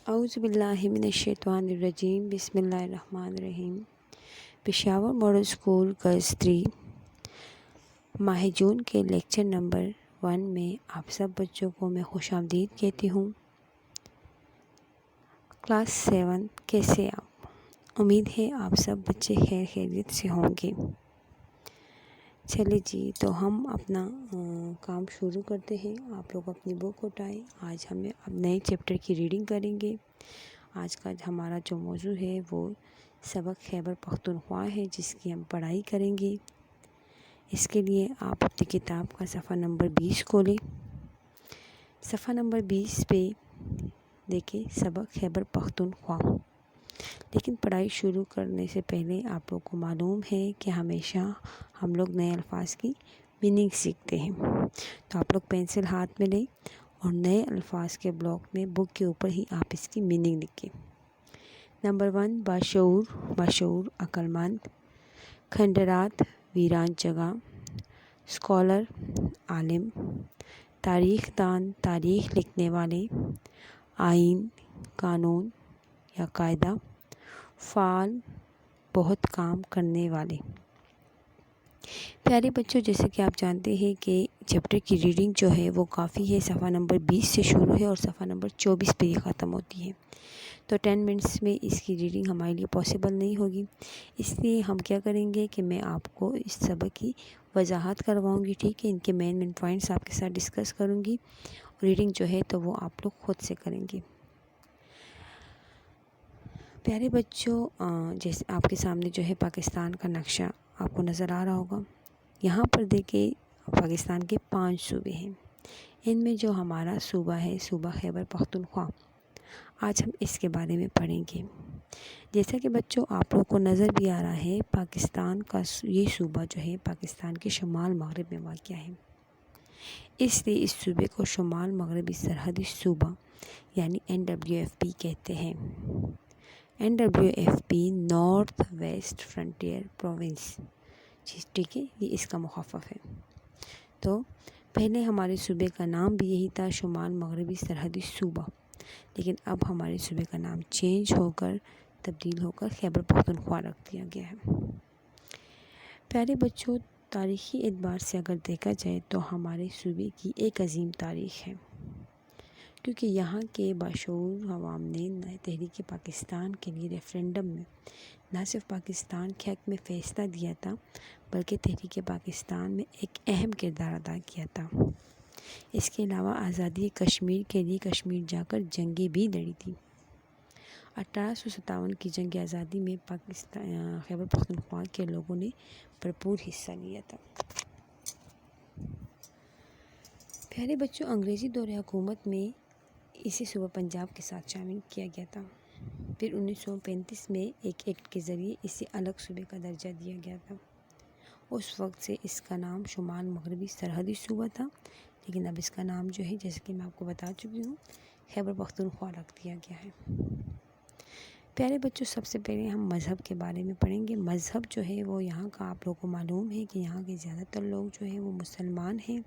اعوذ باللہ من الشیطان الرجیم، بسم اللہ الرحمن الرحیم۔ پشاور ماڈل اسکول گرلز 3 ماہ جون کے لیکچر نمبر 1 میں آپ سب بچوں کو میں خوش آمدید کہتی ہوں۔ کلاس 7 کیسے آپ؟ امید ہے آپ سب بچے خیر خیریت سے ہوں گے۔ چلے جی، تو ہم اپنا کام شروع کرتے ہیں۔ آپ لوگ اپنی بک اٹھائیں۔ آج ہم اب نئے چیپٹر کی ریڈنگ کریں گے۔ آج کا ہمارا جو موضوع ہے وہ سبق خیبر پختونخوا ہے، جس کی ہم پڑھائی کریں گے۔ اس کے لیے آپ اپنی کتاب کا صفحہ نمبر 20 کھولیں۔ صفحہ نمبر 20 پہ دیکھیں سبق خیبر پختونخوا۔ لیکن پڑھائی شروع کرنے سے پہلے آپ لوگ کو معلوم ہے کہ ہمیشہ ہم لوگ نئے الفاظ کی میننگ سیکھتے ہیں۔ تو آپ لوگ پینسل ہاتھ میں لیں اور نئے الفاظ کے بلاک میں بک کے اوپر ہی آپ اس کی میننگ لکھیں۔ نمبر 1، باشعور، باشعور عقل مند، کھنڈرات ویران جگہ، اسکالر عالم، تاریخ دان تاریخ لکھنے والے، آئین قانون یا قاعدہ، فعال بہت کام کرنے والے۔ پیارے بچوں، جیسے کہ آپ جانتے ہیں کہ چیپٹر کی ریڈنگ جو ہے وہ کافی ہے۔ صفحہ نمبر 20 سے شروع ہے اور صفحہ نمبر 24 پہ یہ ختم ہوتی ہے۔ تو 10 منٹس میں اس کی ریڈنگ ہمارے لیے پاسبل نہیں ہوگی، اس لیے ہم کیا کریں گے کہ میں آپ کو اس سبق کی وضاحت کرواؤں گی، ٹھیک ہے؟ ان کے مین پوائنٹس آپ کے ساتھ ڈسکس کروں گی، اور ریڈنگ جو ہے تو وہ آپ لوگ خود سے کریں گے۔ پیارے بچوں، جیسے آپ کے سامنے جو ہے پاکستان کا نقشہ آپ کو نظر آ رہا ہوگا۔ یہاں پر دیکھیں پاکستان کے 5 صوبے ہیں۔ ان میں جو ہمارا صوبہ ہے، صوبہ خیبر پختونخوا، آج ہم اس کے بارے میں پڑھیں گے۔ جیسا کہ بچوں آپ لوگ کو نظر بھی آ رہا ہے، پاکستان کا یہ صوبہ جو ہے پاکستان کے شمال مغرب میں واقع ہے۔ اس لیے اس صوبے کو شمال مغربی سرحدی صوبہ یعنی NWFP کہتے ہیں۔ NWFP north west frontier province, ٹھیک ہے؟ یہ اس کا مخفف ہے۔ تو پہلے ہمارے صوبے کا نام بھی یہی تھا، شمال مغربی سرحدی صوبہ، لیکن اب ہمارے صوبے کا نام چینج ہو کر تبدیل ہو کر خیبر پختونخوا رکھ دیا گیا ہے۔ پیارے بچوں، تاریخی اعتبار سے اگر دیکھا جائے تو ہمارے صوبے کی ایک عظیم تاریخ ہے، کیونکہ یہاں کے باشعور عوام نے تحریک پاکستان کے لیے ریفرینڈم میں نہ صرف پاکستان کے حق میں فیصلہ دیا تھا، بلکہ تحریک پاکستان میں ایک اہم کردار ادا کیا تھا۔ اس کے علاوہ آزادی کشمیر کے لیے کشمیر جا کر جنگیں بھی لڑی تھیں۔ 1857 کی جنگ آزادی میں خیبر پختونخوا کے لوگوں نے بھرپور حصہ لیا تھا۔ پیارے بچوں، انگریزی دور حکومت میں اسے صوبہ پنجاب کے ساتھ شامل کیا گیا تھا۔ پھر 1935 میں ایک ایکٹ کے ذریعے اسے الگ صوبے کا درجہ دیا گیا تھا۔ اس وقت سے اس کا نام شمال مغربی سرحدی صوبہ تھا، لیکن اب اس کا نام جو ہے، جیسے کہ میں آپ کو بتا چکی ہوں، خیبر پختونخوا رکھ دیا گیا ہے۔ پیارے بچوں، سب سے پہلے ہم مذہب کے بارے میں پڑھیں گے۔ مذہب جو ہے وہ یہاں کا آپ لوگوں کو معلوم ہے کہ یہاں کے زیادہ تر لوگ جو ہیں وہ مسلمان ہیں۔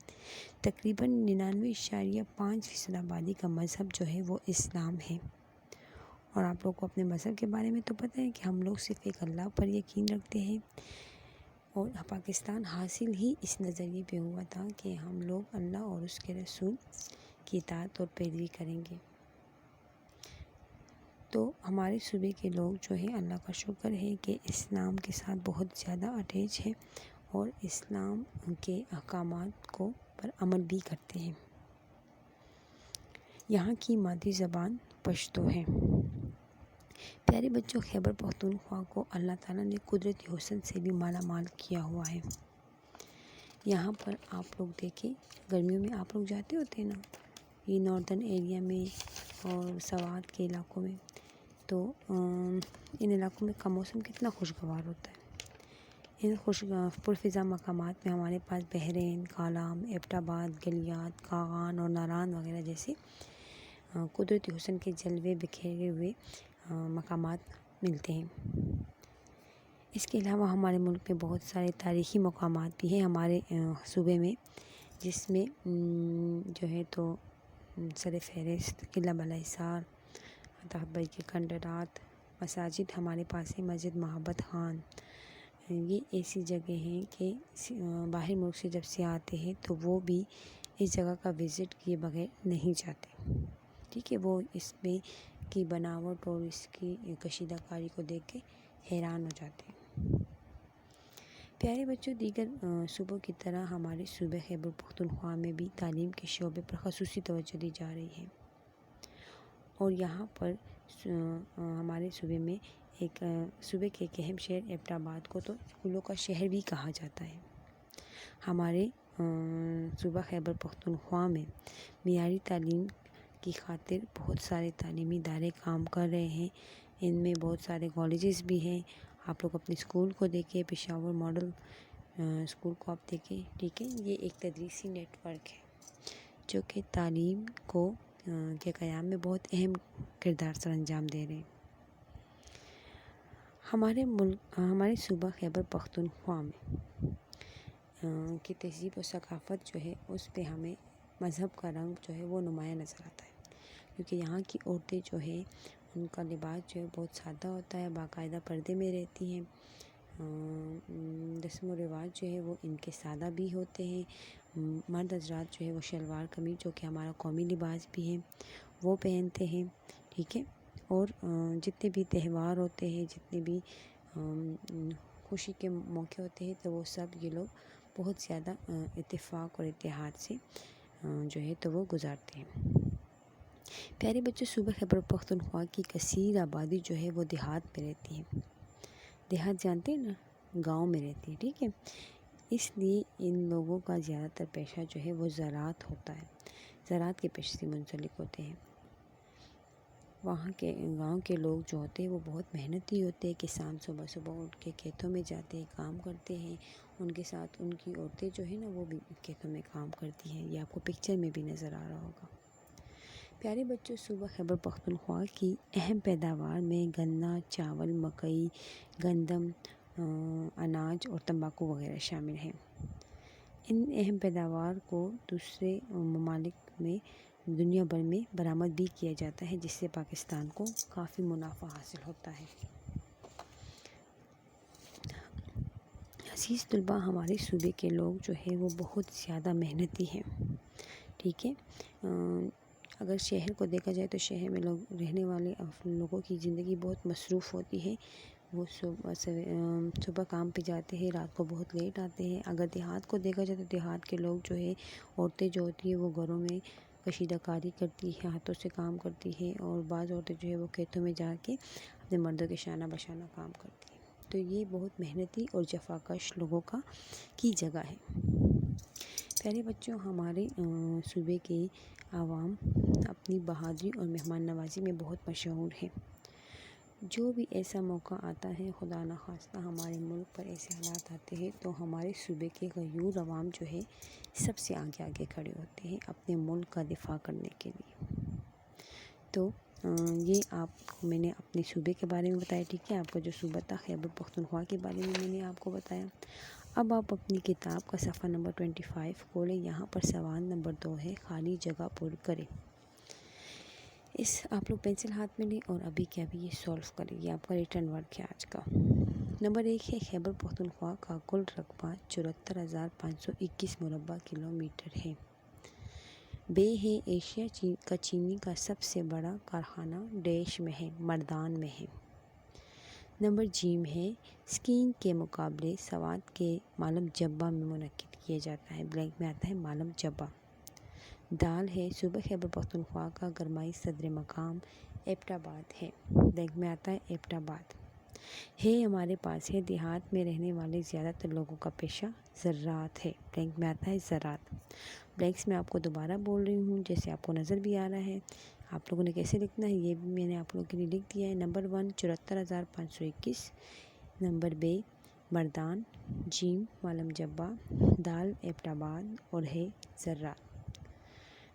تقریباً 99.5% آبادی کا مذہب جو ہے وہ اسلام ہے۔ اور آپ لوگ کو اپنے مذہب کے بارے میں تو پتہ ہے کہ ہم لوگ صرف ایک اللہ پر یقین رکھتے ہیں، اور پاکستان حاصل ہی اس نظریے پہ ہوا تھا کہ ہم لوگ اللہ اور اس کے رسول کی اطاعت اور پیروی کریں گے۔ تو ہمارے صوبے کے لوگ جو ہیں، اللہ کا شکر ہے کہ اسلام کے ساتھ بہت زیادہ اٹیچ ہے اور اسلام کے احکامات کو پر عمل بھی کرتے ہیں۔ یہاں کی مادری زبان پشتو ہے۔ پیارے بچوں، خیبر پختونخوا کو اللہ تعالیٰ نے قدرتی حسن سے بھی مالا مال کیا ہوا ہے۔ یہاں پر آپ لوگ دیکھیں، گرمیوں میں آپ لوگ جاتے ہوتے ہیں نا، یہ ناردرن ایریا میں اور سوات کے علاقوں میں، تو ان علاقوں میں کا موسم کتنا خوشگوار ہوتا ہے۔ ان پرفضا مقامات میں ہمارے پاس بحرین، کالام، ایبٹ آباد، گلیات، کاغان اور ناران وغیرہ جیسے قدرتی حسن کے جلوے بکھیرے ہوئے مقامات ملتے ہیں۔ اس کے علاوہ ہمارے ملک میں بہت سارے تاریخی مقامات بھی ہیں ہمارے صوبے میں، جس میں جو ہے تو سر فہرست قلعہ بلح حصار، فتح کے کھنڈرات، مساجد ہمارے پاس ہے مسجد محبت خان۔ یہ ایسی جگہ ہیں کہ باہر ملک سے جب سیاح آتے ہیں تو وہ بھی اس جگہ کا وزٹ کیے بغیر نہیں جاتے، ٹھیک ہے، وہ اس میں کی بناوٹ اور اس کی کشیدہ کاری کو دیکھ کے حیران ہو جاتے ہیں۔ پیارے بچوں، دیگر صوبوں کی طرح ہمارے صوبہ خیبر پختونخوا میں بھی تعلیم کے شعبے پر خصوصی توجہ دی جا رہی ہے، اور یہاں پر ہمارے صوبے میں صوبے کے ایک اہم شہر ایبٹ آباد کو تو اسکولوں کا شہر بھی کہا جاتا ہے۔ ہمارے صوبہ خیبر پختونخوا میں معیاری تعلیم کی خاطر بہت سارے تعلیمی ادارے کام کر رہے ہیں، ان میں بہت سارے کالجز بھی ہیں۔ آپ لوگ اپنے اسکول کو دیکھیں، پشاور ماڈل اسکول کو آپ دیکھیں، ٹھیک ہے، یہ ایک تدریسی نیٹ ورک ہے جو کہ تعلیم کے قیام میں بہت اہم کردار سر انجام دے رہے ہیں۔ ہمارے صوبہ خیبر پختونخوا میں کی تہذیب و ثقافت جو ہے اس پہ ہمیں مذہب کا رنگ جو ہے وہ نمایاں نظر آتا ہے، کیونکہ یہاں کی عورتیں جو ہے ان کا لباس جو ہے بہت سادہ ہوتا ہے، باقاعدہ پردے میں رہتی ہیں، رسم و رواج جو ہے وہ ان کے سادہ بھی ہوتے ہیں۔ مرد حضرات جو ہے وہ شلوار قمیض جو کہ ہمارا قومی لباس بھی ہے وہ پہنتے ہیں، ٹھیک ہے، اور جتنے بھی تہوار ہوتے ہیں، جتنے بھی خوشی کے موقع ہوتے ہیں تو وہ سب یہ لوگ بہت زیادہ اتفاق اور اتحاد سے جو ہے تو وہ گزارتے ہیں۔ پیارے بچوں، صوبہ خیبر پختونخوا کی کثیر آبادی جو ہے وہ دیہات میں رہتی ہے۔ دیہات جانتے ہیں نا، گاؤں میں رہتی ہے، ٹھیک ہے، اس لیے ان لوگوں کا زیادہ تر پیشہ جو ہے وہ زراعت ہوتا ہے، زراعت کے پیشے سے منسلک ہوتے ہیں۔ وہاں کے گاؤں کے لوگ جو ہوتے ہیں وہ بہت محنتی ہوتے ہیں، کسان صبح صبح اٹھ کے کھیتوں میں جاتے ہیں، کام کرتے ہیں، ان کے ساتھ ان کی عورتیں جو ہے نا وہ بھی کھیتوں میں کام کرتی ہیں، یہ آپ کو پکچر میں بھی نظر آ رہا ہوگا۔ پیارے بچوں، صوبہ خیبر پختونخوا کی اہم پیداوار میں گنا، چاول، مکئی، گندم، اناج اور تمباکو وغیرہ شامل ہیں۔ ان اہم پیداوار کو دوسرے ممالک میں دنیا بھر میں برآمد بھی کیا جاتا ہے، جس سے پاکستان کو کافی منافع حاصل ہوتا ہے۔ عزیز طلباء، ہمارے صوبے کے لوگ جو ہے وہ بہت زیادہ محنتی ہیں، ٹھیک ہے، اگر شہر کو دیکھا جائے تو شہر میں رہنے والے لوگوں کی زندگی بہت مصروف ہوتی ہے، وہ صبح کام پہ جاتے ہیں، رات کو بہت لیٹ آتے ہیں۔ اگر دیہات کو دیکھا جائے تو دیہات کے لوگ جو ہے، عورتیں جو ہوتی ہیں وہ گھروں میں کشیدہ کاری کرتی ہے، ہاتھوں سے کام کرتی ہے، اور بعض عورتیں جو ہے وہ کھیتوں میں جا کے اپنے مردوں کے شانہ بشانہ کام کرتی ہیں۔ تو یہ بہت محنتی اور جفاکش لوگوں کی جگہ ہے۔ پیارے بچوں، ہمارے صوبے کے عوام اپنی بہادری اور مہمان نوازی میں بہت مشہور ہے۔ جو بھی ایسا موقع آتا ہے، خدا نخواستہ ہمارے ملک پر ایسے حالات آتے ہیں تو ہمارے صوبے کے غیور عوام جو ہے سب سے آگے آگے کھڑے ہوتے ہیں اپنے ملک کا دفاع کرنے کے لیے۔ تو یہ آپ کو میں نے اپنے صوبے کے بارے میں بتایا، ٹھیک ہے، آپ کا جو صوبہ تھا خیبر پختونخوا کے بارے میں نے آپ کو بتایا۔ اب آپ اپنی کتاب کا صفحہ نمبر 25 کھولیں، یہاں پر سوال نمبر 2 ہے، خالی جگہ پر کریں۔ آپ لوگ پینسل ہاتھ میں لیں اور ابھی کے ابھی یہ سولو کریں، یہ آپ کا ریٹن ورک ہے آج کا۔ نمبر 1 ہے، خیبر پختونخوا کا کل رقبہ 74,521 مربع کلومیٹر ہے۔ بے ہے، ایشیا کا چینی کا سب سے بڑا کارخانہ ڈیش میں ہے، مردان میں ہے۔ نمبر جیم ہے، اسکیئنگ کے مقابلے سوات کے مالم جبہ میں منعقد کیا جاتا ہے، بلینک میں آتا ہے مالم جبہ۔ دال ہے، صوبہ خیبر پختونخوا کا گرمائی صدر مقام ایبٹ آباد ہے، بلینک میں آتا ہے ایبٹ آباد۔ ہے، ہمارے پاس ہے، دیہات میں رہنے والے زیادہ تر لوگوں کا پیشہ زراعت ہے، بلینک میں آتا ہے زراعت۔ بلینکس میں آپ کو دوبارہ بول رہی ہوں، جیسے آپ کو نظر بھی آ رہا ہے، آپ لوگوں نے کیسے لکھنا ہے یہ بھی میں نے آپ لوگوں کے لیے لکھ دیا ہے۔ نمبر 1 74,521، نمبر بے مردان، جیم مالم جبہ، دال ایبٹ آباد اور ہے زراعت۔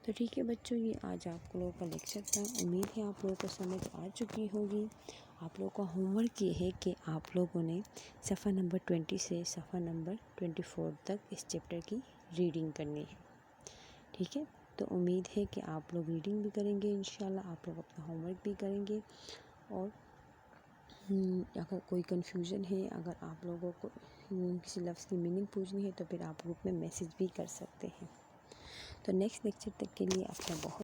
تو ٹھیک ہے بچوں، یہ آج آپ لوگوں کا لیکچر تھا، امید ہے آپ لوگوں کو سمجھ آ چکی ہوگی۔ آپ لوگوں کا ہوم ورک یہ ہے کہ آپ لوگوں نے صفحہ نمبر 20 سے صفحہ نمبر 24 تک اس چیپٹر کی ریڈنگ کرنی ہے، ٹھیک ہے۔ تو امید ہے کہ آپ لوگ ریڈنگ بھی کریں گے انشاءاللہ، آپ لوگ اپنا ہوم ورک بھی کریں گے، اور اگر کوئی کنفیوژن ہے، اگر آپ لوگوں کو کسی لفظ کی میننگ پوچھنی ہے تو پھر آپ گروپ میں میسیج بھی کر سکتے ہیں۔ تو نیکسٹ لیکچر تک کے لیے اپنا بہت